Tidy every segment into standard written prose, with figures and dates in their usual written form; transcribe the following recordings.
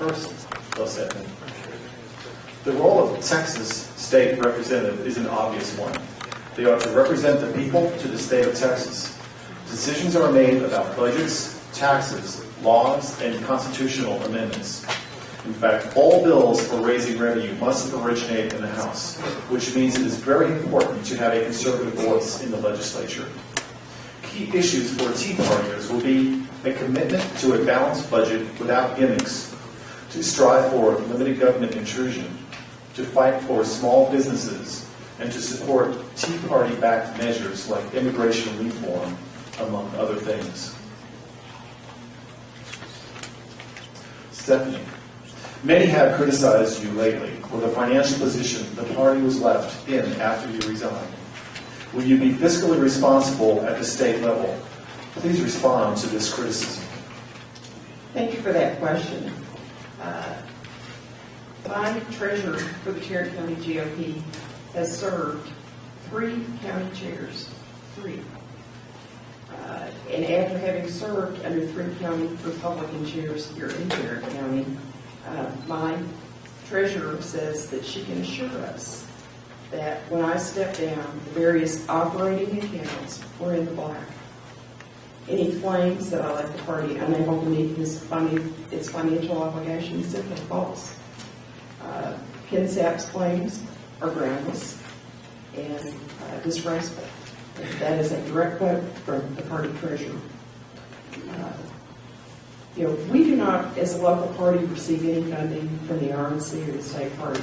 person. Well said. The role of Texas state representative is an obvious one. They are to represent the people to the state of Texas. Decisions are made about budgets, taxes, laws, and constitutional amendments. In fact, all bills for raising revenue must originate in the House, which means it is very important to have a conservative voice in the legislature. Key issues for Tea Partiers will be a commitment to a balanced budget without gimmicks, to strive for limited government intrusion, to fight for small businesses, and to support Tea Party-backed measures like immigration reform, among other things. Stephanie, many have criticized you lately for the financial position the party was left in after you resigned. Will you be fiscally responsible at the state level? Please respond to this criticism. Thank you for that question. My treasurer for the Tarrant County GOP has served 3 county chairs. 3. And after having served under 3 county Republican chairs here in Tarrant County, my treasurer says that she can assure us that when I step down, the various operating accounts were in the black. Any claims that I left the party unable to meet its financial obligations simply false. Ken Sapp's claims are groundless and disgraceful. That is a direct quote from the party treasurer. We do not, as a local party, receive any funding from the RNC or the state party.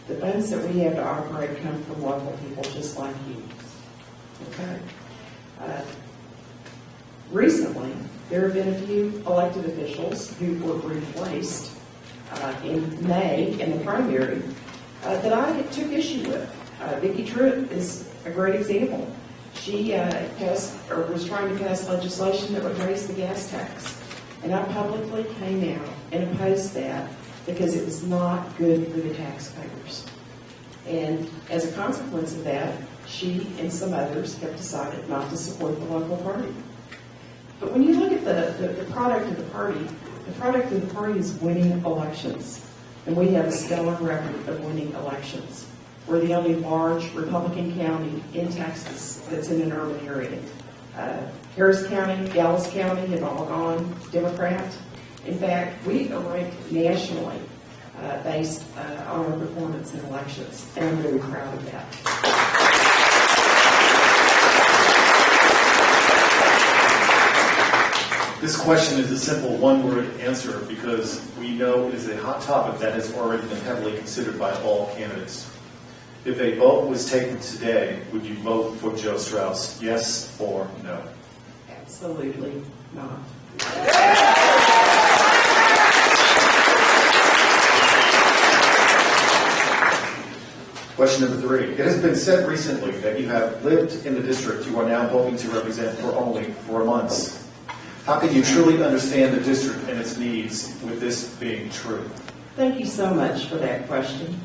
The funds that we have to operate come from local people just like you. Okay. Recently, there have been a few elected officials who were replaced in May in the primary that I took issue with. Vicki Truitt is a great example. She was trying to pass legislation that would raise the gas tax. And I publicly came out and opposed that because it was not good for the taxpayers. And as a consequence of that, she and some others have decided not to support the local party. But when you look at the product of the product of the party is winning elections. And we have a stellar record of winning elections. We're the only large Republican county in Texas that's in an urban area. Harris County, Dallas County have all gone Democrat. In fact, we are ranked nationally based on our performance in elections, and I'm very proud of that. This question is a simple one-word answer because we know it is a hot topic that has already been heavily considered by all candidates. If a vote was taken today, would you vote for Joe Strauss, yes or no? Absolutely not. Question number 3. It has been said recently that you have lived in the district you are now hoping to represent for only 4 months. How can you truly understand the district and its needs with this being true? Thank you so much for that question.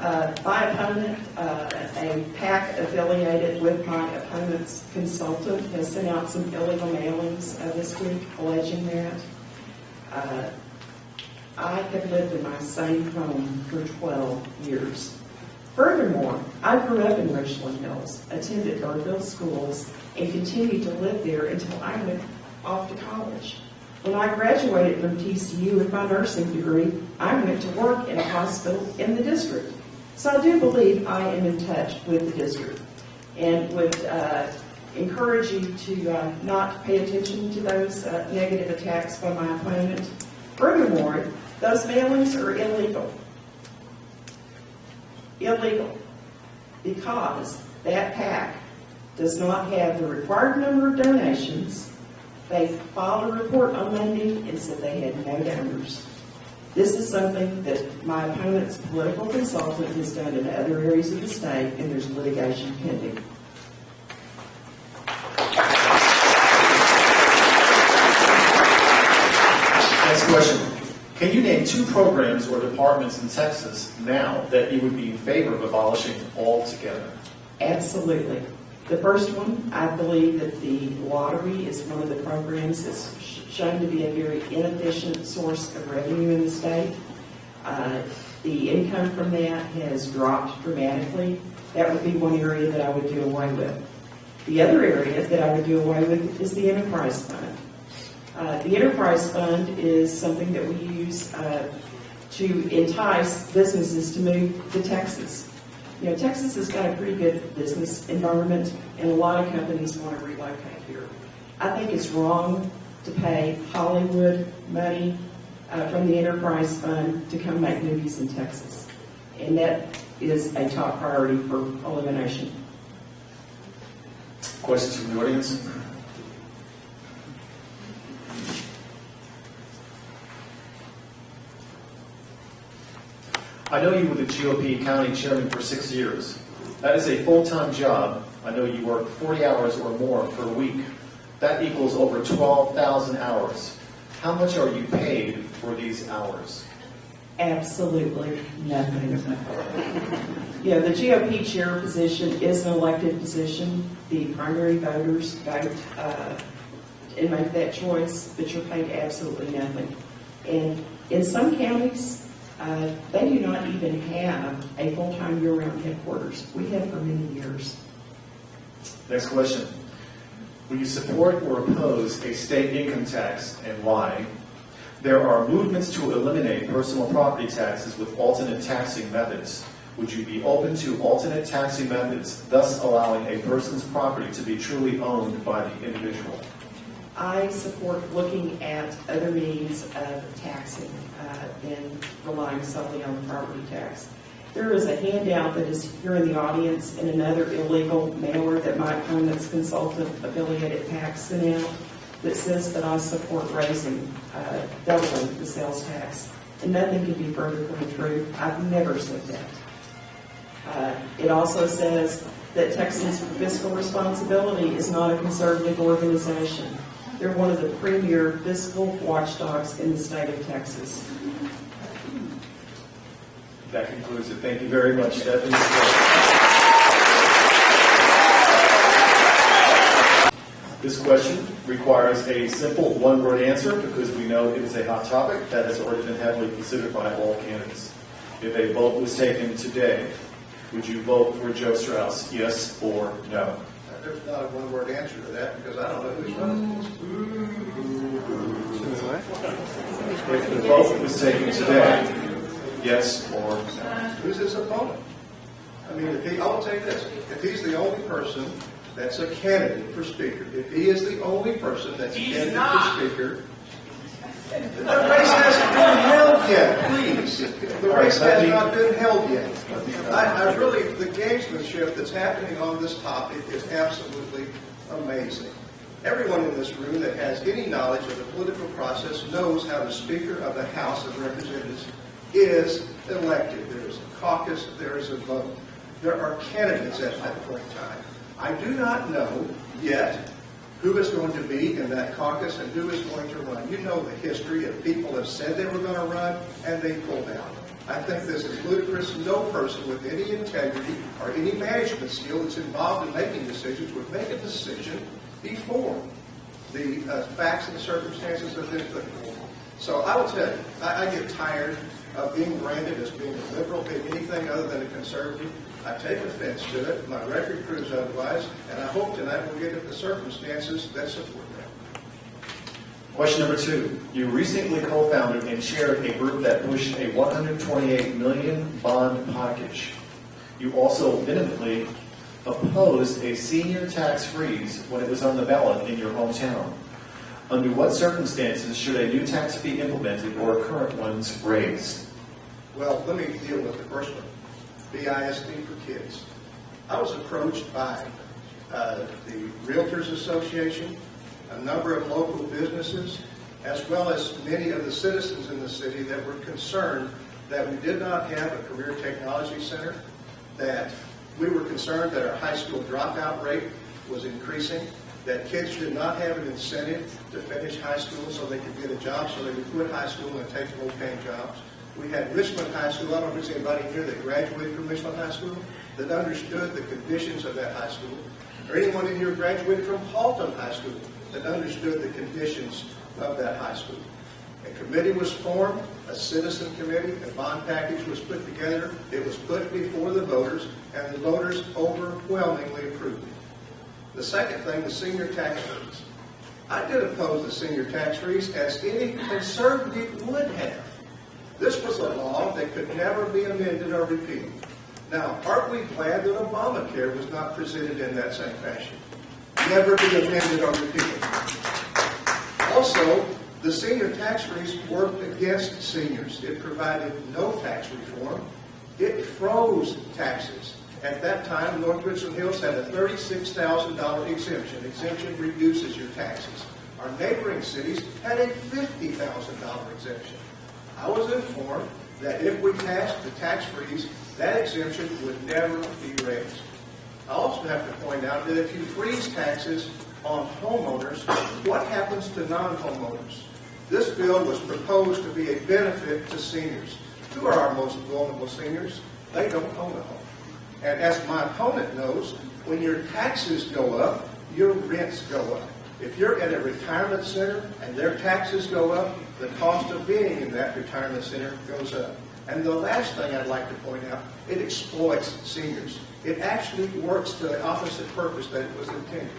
My opponent, a PAC affiliated with my opponent's consultant, has sent out some illegal mailings this week alleging that. I have lived in my same home for 12 years. Furthermore, I grew up in Richland Hills, attended Garfield schools, and continued to live there until I went off to college. When I graduated from TCU with my nursing degree, I went to work in a hospital in the district. So I do believe I am in touch with the district and would encourage you to not pay attention to those negative attacks by my opponent. Furthermore, those mailings are illegal. Illegal because that PAC does not have the required number of donations. They filed a report on Monday and said they had no donors. This is something that my opponent's political consultant has done in other areas of the state, and there's litigation pending. Next question. Can you name 2 programs or departments in Texas now that you would be in favor of abolishing altogether? Absolutely. The first one, I believe that the lottery is one of the programs that shown to be a very inefficient source of revenue in the state. The income from that has dropped dramatically. That would be one area that I would do away with. The other area that I would do away with is the enterprise fund. The enterprise fund is something that we use to entice businesses to move to Texas. You know, Texas has got a pretty good business environment, and a lot of companies want to relocate here. I think it's wrong to pay Hollywood money from the enterprise fund to come make movies in Texas. And that is a top priority for elimination. Questions from the audience? I know you were the GOP county chairman for 6 years. That is a full-time job. I know you work 40 hours or more per week. That equals over 12,000 hours. How much are you paid for these hours? Absolutely nothing. Yeah, the GOP chair position is an elected position. The primary voters vote and make that choice, but you're paid absolutely nothing. And in some counties, they do not even have a full-time year-round headquarters. We have for many years. Next question. Will you support or oppose a state income tax, and why? There are movements to eliminate personal property taxes with alternate taxing methods. Would you be open to alternate taxing methods, thus allowing a person's property to be truly owned by the individual? I support looking at other means of taxing than relying solely on the property tax. There is a handout that is here in the audience and another illegal mailer that my opponent's consultant affiliated PAC sent out that says that I support raising, doubling the sales tax. And nothing could be further from the truth. I've never said that. It also says that Texans for Fiscal Responsibility is not a conservative organization. They're one of the premier fiscal watchdogs in the state of Texas. That concludes it. Thank you very much, Stephanie. This question requires a simple one-word answer because we know it is a hot topic that has already been heavily considered by all candidates. If a vote was taken today, would you vote for Joe Strauss, yes or no? There's not a one-word answer to that because I don't know who's running this. If the vote was taken today, yes or no? Who's his opponent? I mean, I'll tell you this. If he's the only person that's a candidate for speaker, if he is the only person that's a candidate for speaker, the race hasn't been held yet, please. The race has not been held yet. I really, the gamesmanship that's happening on this topic is absolutely amazing. Everyone in this room that has any knowledge of the political process knows how the Speaker of the House of Representatives is elected. There is a caucus, there is a vote. There are candidates at that point in time. I do not know yet who is going to be in that caucus and who is going to run. You know the history of people have said they were going to run and they pulled out. I think this is ludicrous. No person with any integrity or any management skill that's involved in making decisions would make a decision before the facts and circumstances have been applicable. So I will tell you, I get tired of being branded as being a liberal, being anything other than a conservative. I take offense to it. My record proves otherwise, and I hope tonight we'll get at the circumstances that support that. Question number 2. You recently co-founded and chaired a group that pushed a $128 million bond package. You also vehemently opposed a senior tax freeze when it was on the ballot in your hometown. Under what circumstances should a new tax be implemented or current ones raised? Well, let me deal with the first one, BISD for kids. I was approached by the Realtors Association, a number of local businesses, as well as many of the citizens in the city that were concerned that we did not have a career technology center, that we were concerned that our high school dropout rate was increasing, that kids did not have an incentive to finish high school so they could get a job, so they would quit high school and take low-paying jobs. We had Richmond High School. I don't know if there's anybody here that graduated from Richmond High School that understood the conditions of that high school, or anyone in here graduated from Halton High School that understood the conditions of that high school. A committee was formed, a citizen committee, a bond package was put together, it was put before the voters, and the voters overwhelmingly approved it. The second thing, the senior tax freeze. I did oppose the senior tax freeze, as any conservative would have. This was a law that could never be amended or repealed. Now, aren't we glad that Obamacare was not presented in that same fashion? Never be amended or repealed. Also, the senior tax freeze worked against seniors. It provided no tax reform. It froze taxes. At that time, North Richland Hills had a $36,000 exemption. Exemption reduces your taxes. Our neighboring cities had a $50,000 exemption. I was informed that if we passed the tax freeze, that exemption would never be raised. I also have to point out that if you freeze taxes on homeowners, what happens to non-homeowners? This bill was proposed to be a benefit to seniors. Who are our most vulnerable seniors? They don't own a home. And as my opponent knows, when your taxes go up, your rents go up. If you're at a retirement center and their taxes go up, the cost of being in that retirement center goes up. And the last thing I'd like to point out, it exploits seniors. It actually works to the opposite purpose that it was intended.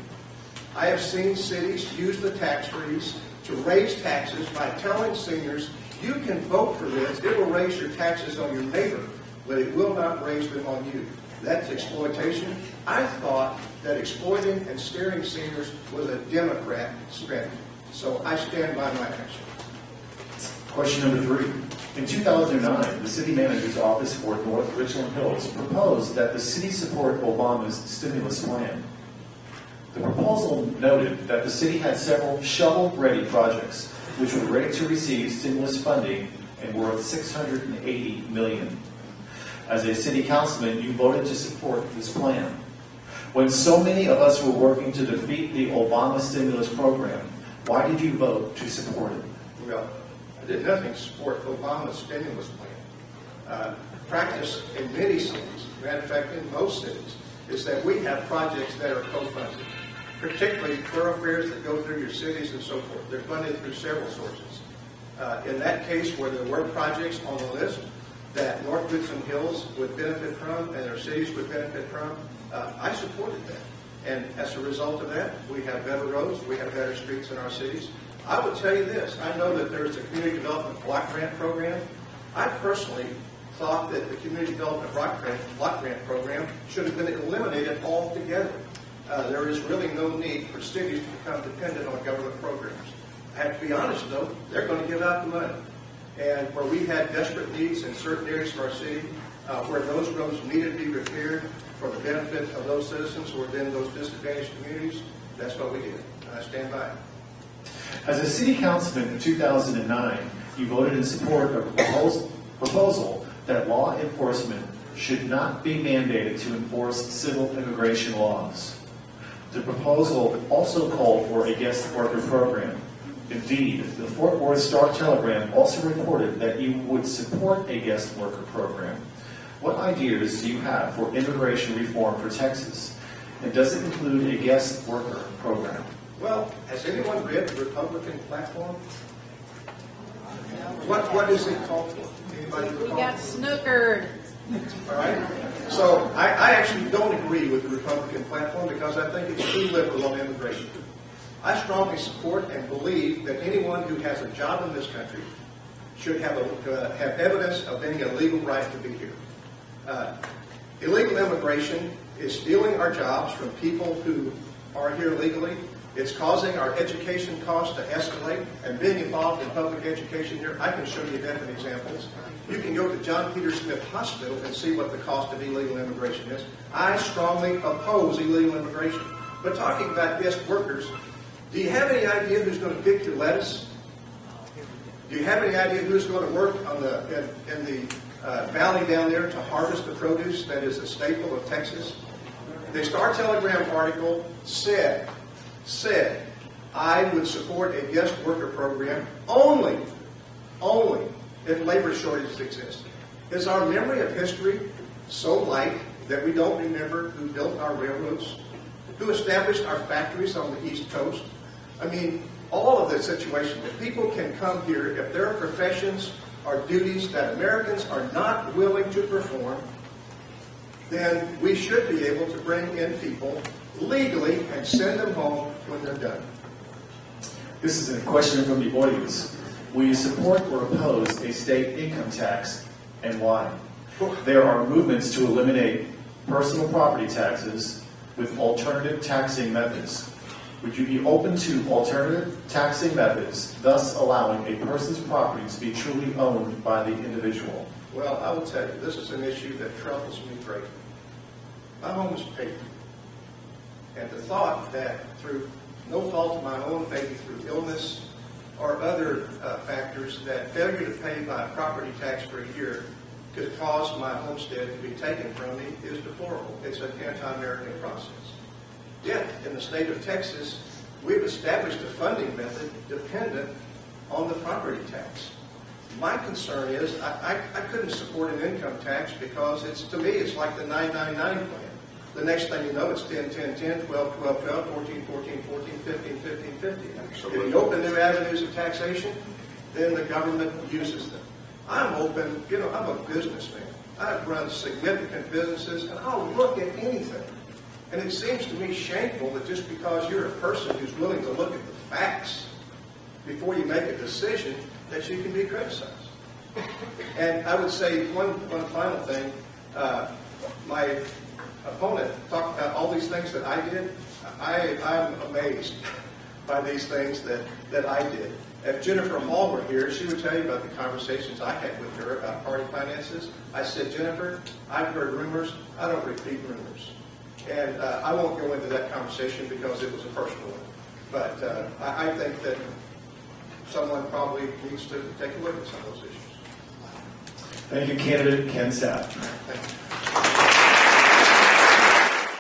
I have seen cities use the tax freeze to raise taxes by telling seniors, you can vote for this, it will raise your taxes on your neighbor, but it will not raise them on you. That's exploitation. I thought that exploiting and scaring seniors was a Democrat strategy. So I stand by my action. Question number 3. In 2009, the city manager's office for North Richland Hills proposed that the city support Obama's stimulus plan. The proposal noted that the city had several shovel-ready projects which were ready to receive stimulus funding and worth $680 million. As a city councilman, you voted to support this plan. When so many of us were working to defeat the Obama stimulus program, why did you vote to support it? Well, I did nothing to support Obama's stimulus plan. Practice in many cities, matter of fact in most cities, is that we have projects that are co-funded, particularly thoroughfares that go through your cities and so forth. They're funded through several sources. In that case, where there were projects on the list that North Richland Hills would benefit from and their cities would benefit from, I supported that. And as a result of that, we have better roads, we have better streets in our cities. I would tell you this, I know that there's a community development block grant program. I personally thought that the community development block grant program should have been eliminated altogether. There is really no need for cities to become dependent on government programs. I have to be honest though, they're going to give out the money. And where we had desperate needs in certain areas of our city, where those roads needed to be repaired for the benefit of those citizens who are in those disadvantaged communities, that's what we did. And I stand by it. As a city councilman in 2009, you voted in support of a proposal that law enforcement should not be mandated to enforce civil immigration laws. The proposal also called for a guest worker program. Indeed, the Fort Worth Star-Telegram also reported that you would support a guest worker program. What ideas do you have for immigration reform for Texas? And does it include a guest worker program? Well, has anyone read the Republican platform? What is it called for? Anybody We recall? got snookered. All right. So I actually don't agree with the Republican platform because I think it's too liberal on immigration. I strongly support and believe that anyone who has a job in this country should have evidence of being a legal right to be here. Illegal immigration is stealing our jobs from people who are here legally. It's causing our education costs to escalate, and being involved in public education here, I can show you definite examples. You can go to John Peter Smith Hospital and see what the cost of illegal immigration is. I strongly oppose illegal immigration. But talking about guest workers, do you have any idea who's going to pick your lettuce? Do you have any idea who's going to work on in the valley down there to harvest the produce that is a staple of Texas? The Star-Telegram article said, I would support a guest worker program only if labor shortages exist. Is our memory of history so light that we don't remember who built our railroads, who established our factories on the East Coast, I mean, all of the situation that people can come here if their professions are duties that Americans are not willing to perform, then we should be able to bring in people legally and send them home when they're done. This is a question from the audience. Will you support or oppose a state income tax, and why? There are movements to eliminate personal property taxes with alternative taxing methods. Would you be open to alternative taxing methods, thus allowing a person's property to be truly owned by the individual? Well, I will tell you, this is an issue that troubles me greatly. My home is paid for. And the thought that through no fault of my own, maybe through illness or other factors, that failure to pay my property tax for a year could cause my homestead to be taken from me is deplorable. It's an anti-American process. Yet, in the state of Texas, we've established a funding method dependent on the property tax. My concern is I couldn't support an income tax because to me, it's like the 999 plan. The next thing you know, it's 10, 10, 10, 12, 12, 12, 14, 14, 14, 15, 15, 15. If you open new avenues of taxation, then the government uses them. I'm open, I'm a businessman. I've run significant businesses, and I'll look at anything. And it seems to me shameful that just because you're a person who's willing to look at the facts before you make a decision, that you can be criticized. And I would say one final thing. My opponent talked about all these things that I did. I'm amazed by these things that I did. If Jennifer Hall were here, she would tell you about the conversations I had with her about party finances. I said, Jennifer, I've heard rumors. I don't repeat rumors. And I won't go into that conversation because it was a personal one. But I think that someone probably needs to take a look at some of those issues. Thank you, candidate Ken Sapp.